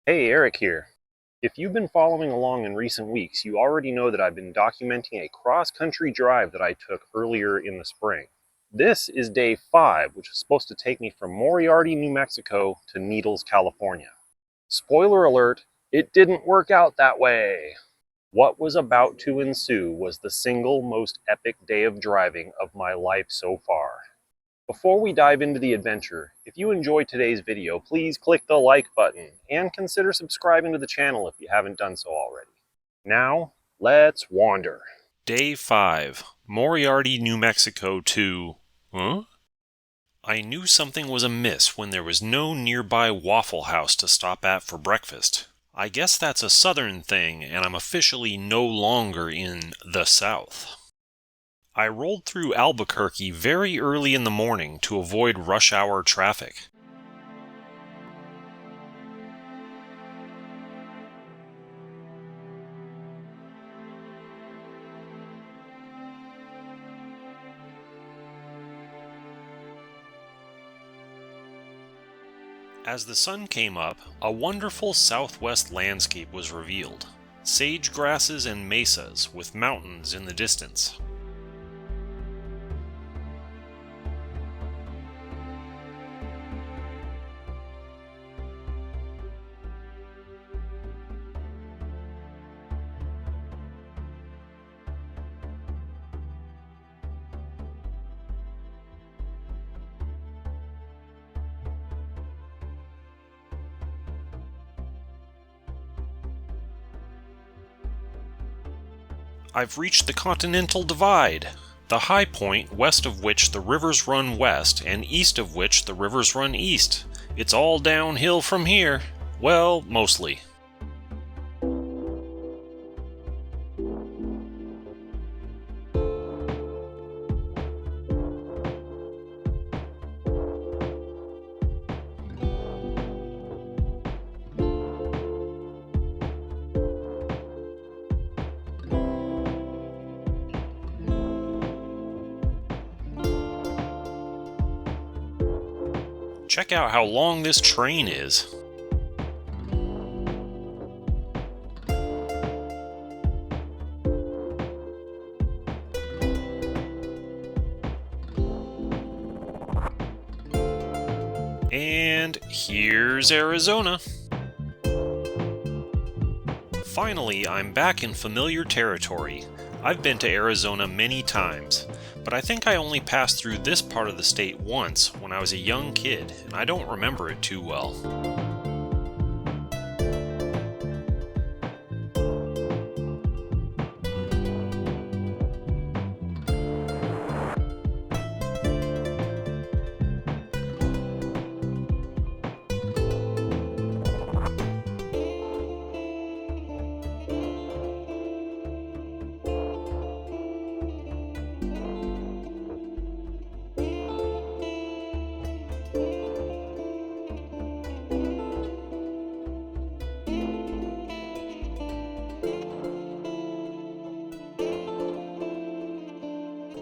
Hey, Eric here. If you've been following along in recent weeks, you already know that I've been documenting a cross-country drive that I took earlier in the spring. This is day 5, which is supposed to take me from Moriarty, New Mexico to Needles, California. Spoiler alert, it didn't work out that way. What was about to ensue was the single most epic day of driving of my life so far. Before we dive into the adventure, if you enjoyed today's video, please click the like button and consider subscribing to the channel if you haven't done so already. Now, let's wander. Day 5, Moriarty, New Mexico to... Huh? I knew something was amiss when there was no nearby Waffle House to stop at for breakfast. I guess that's a southern thing, and I'm officially no longer in the South. I rolled through Albuquerque very early in the morning to avoid rush hour traffic. As the sun came up, a wonderful southwest landscape was revealed. Sage grasses and mesas with mountains in the distance. I've reached the Continental Divide, the high point west of which the rivers run west and east of which the rivers run east. It's all downhill from here. Well, mostly. Check out how long this train is. And here's Arizona. Finally, I'm back in familiar territory. I've been to Arizona many times, but I think I only passed through this part of the state once when I was a young kid, and I don't remember it too well.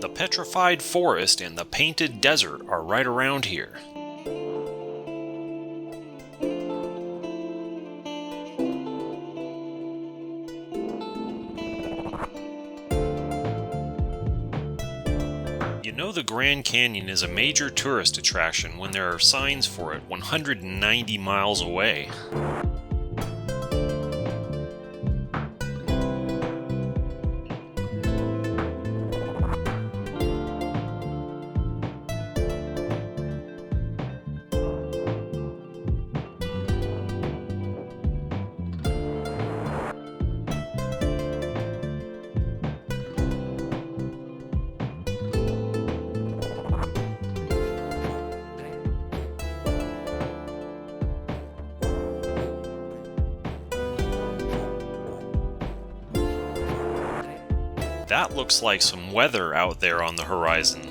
The petrified forest and the painted desert are right around here. You know the Grand Canyon is a major tourist attraction when there are signs for it 190 miles away. That looks like some weather out there on the horizon.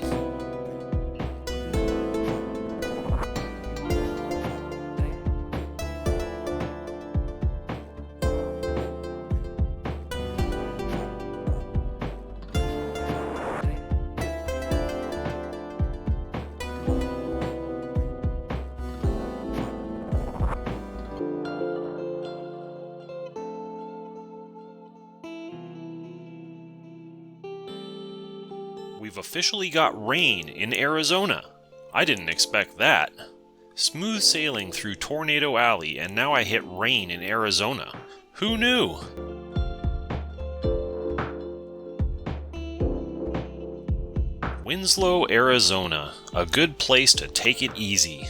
We've officially got rain in Arizona. I didn't expect that. Smooth sailing through Tornado Alley, and now I hit rain in Arizona. Who knew? Winslow, Arizona. A good place to take it easy.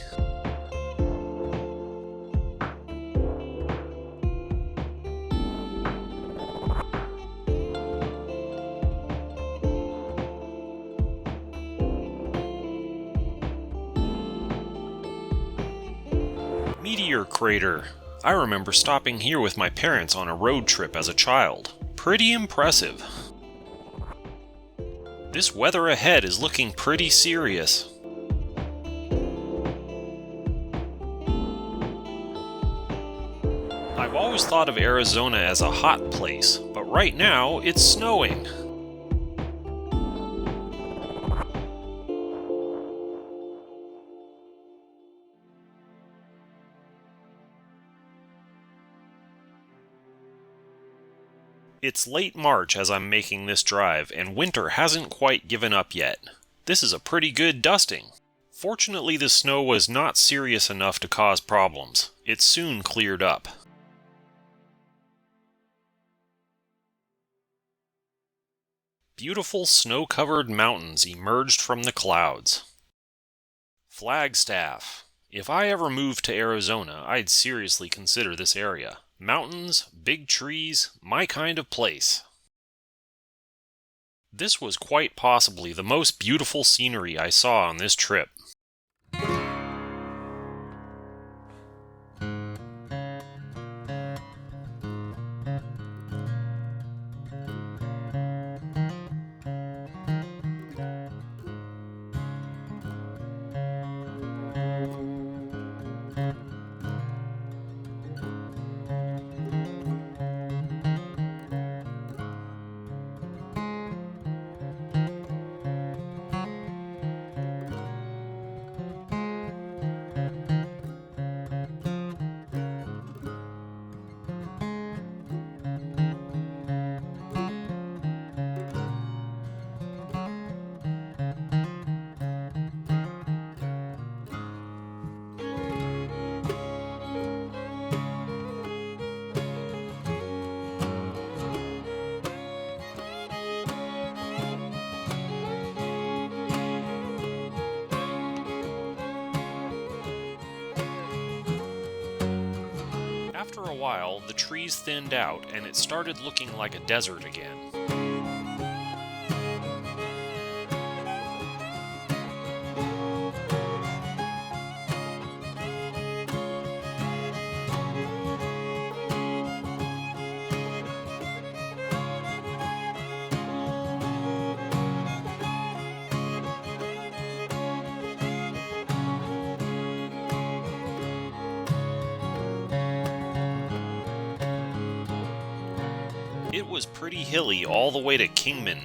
Meteor crater. I remember stopping here with my parents on a road trip as a child. Pretty impressive. This weather ahead is looking pretty serious. I've always thought of Arizona as a hot place, but right now it's snowing. It's late March as I'm making this drive, and winter hasn't quite given up yet. This is a pretty good dusting. Fortunately, the snow was not serious enough to cause problems. It soon cleared up. Beautiful snow-covered mountains emerged from the clouds. Flagstaff. If I ever moved to Arizona, I'd seriously consider this area. Mountains, big trees, my kind of place. This was quite possibly the most beautiful scenery I saw on this trip. After a while, the trees thinned out and it started looking like a desert again. It was pretty hilly all the way to Kingman.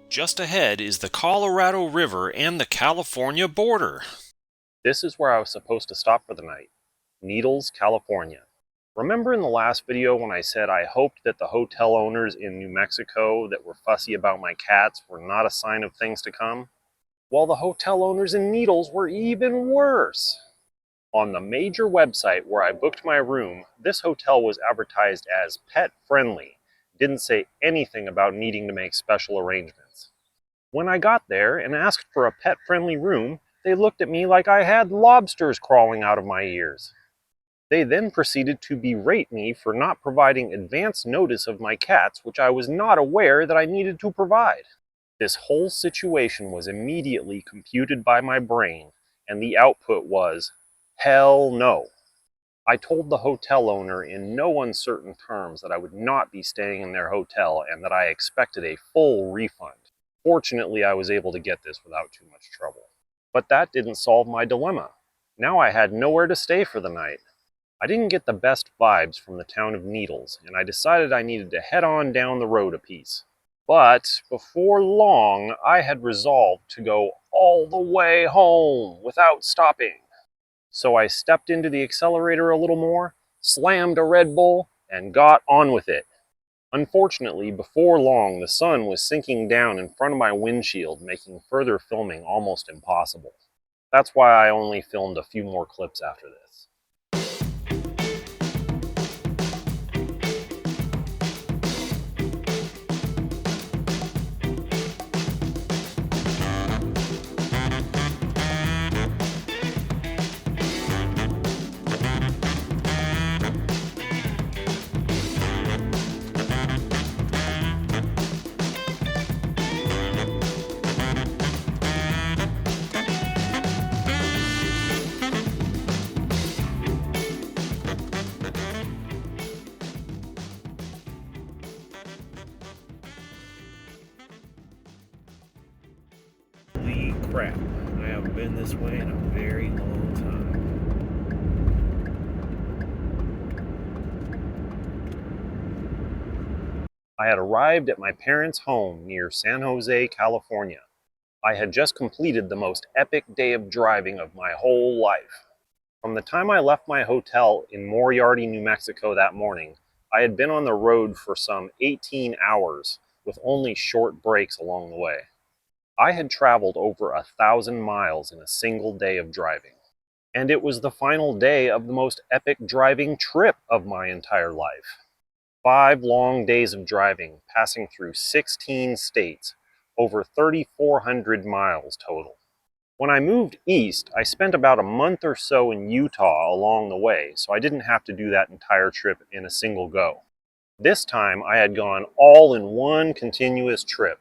Just ahead is the Colorado River and the California border. This is where I was supposed to stop for the night. Needles, California. Remember in the last video when I said I hoped that the hotel owners in New Mexico that were fussy about my cats were not a sign of things to come? Well, the hotel owners in Needles were even worse. On the major website where I booked my room, this hotel was advertised as pet friendly. Didn't say anything about needing to make special arrangements. When I got there and asked for a pet friendly room, they looked at me like I had lobsters crawling out of my ears. They then proceeded to berate me for not providing advance notice of my cats, which I was not aware that I needed to provide. This whole situation was immediately computed by my brain, and the output was, hell no. I told the hotel owner in no uncertain terms that I would not be staying in their hotel and that I expected a full refund. Fortunately, I was able to get this without too much trouble. But that didn't solve my dilemma. Now I had nowhere to stay for the night. I didn't get the best vibes from the town of Needles, and I decided I needed to head on down the road a piece. But before long, I had resolved to go all the way home without stopping. So I stepped into the accelerator a little more, slammed a Red Bull, and got on with it. Unfortunately, before long, the sun was sinking down in front of my windshield, making further filming almost impossible. That's why I only filmed a few more clips after this. Holy crap, I haven't been this way in a very long time. I had arrived at my parents' home near San Jose, California. I had just completed the most epic day of driving of my whole life. From the time I left my hotel in Moriarty, New Mexico that morning, I had been on the road for some 18 hours with only short breaks along the way. I had traveled over 1,000 miles in a single day of driving. And it was the final day of the most epic driving trip of my entire life. 5 long days of driving, passing through 16 states, over 3,400 miles total. When I moved east, I spent about a month or so in Utah along the way, so I didn't have to do that entire trip in a single go. This time, I had gone all in one continuous trip.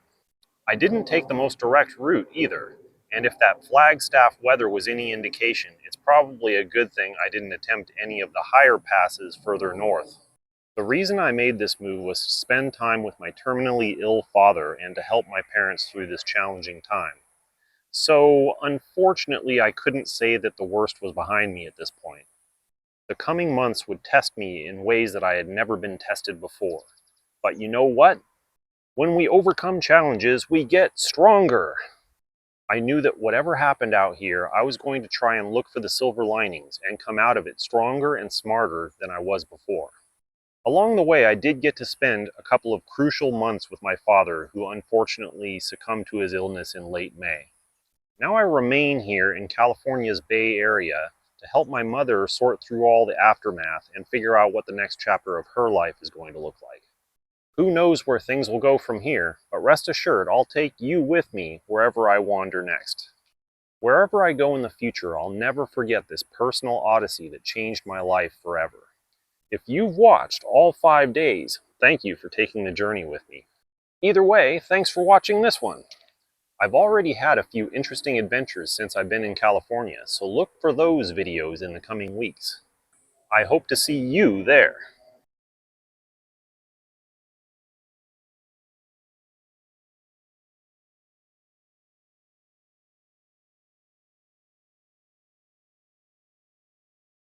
I didn't take the most direct route either, and if that Flagstaff weather was any indication, it's probably a good thing I didn't attempt any of the higher passes further north. The reason I made this move was to spend time with my terminally ill father and to help my parents through this challenging time. So, unfortunately, I couldn't say that the worst was behind me at this point. The coming months would test me in ways that I had never been tested before. But you know what? When we overcome challenges, we get stronger. I knew that whatever happened out here, I was going to try and look for the silver linings and come out of it stronger and smarter than I was before. Along the way, I did get to spend a couple of crucial months with my father, who unfortunately succumbed to his illness in late May. Now I remain here in California's Bay Area to help my mother sort through all the aftermath and figure out what the next chapter of her life is going to look like. Who knows where things will go from here, but rest assured I'll take you with me wherever I wander next. Wherever I go in the future, I'll never forget this personal odyssey that changed my life forever. If you've watched all 5 days, thank you for taking the journey with me. Either way, thanks for watching this one. I've already had a few interesting adventures since I've been in California, so look for those videos in the coming weeks. I hope to see you there.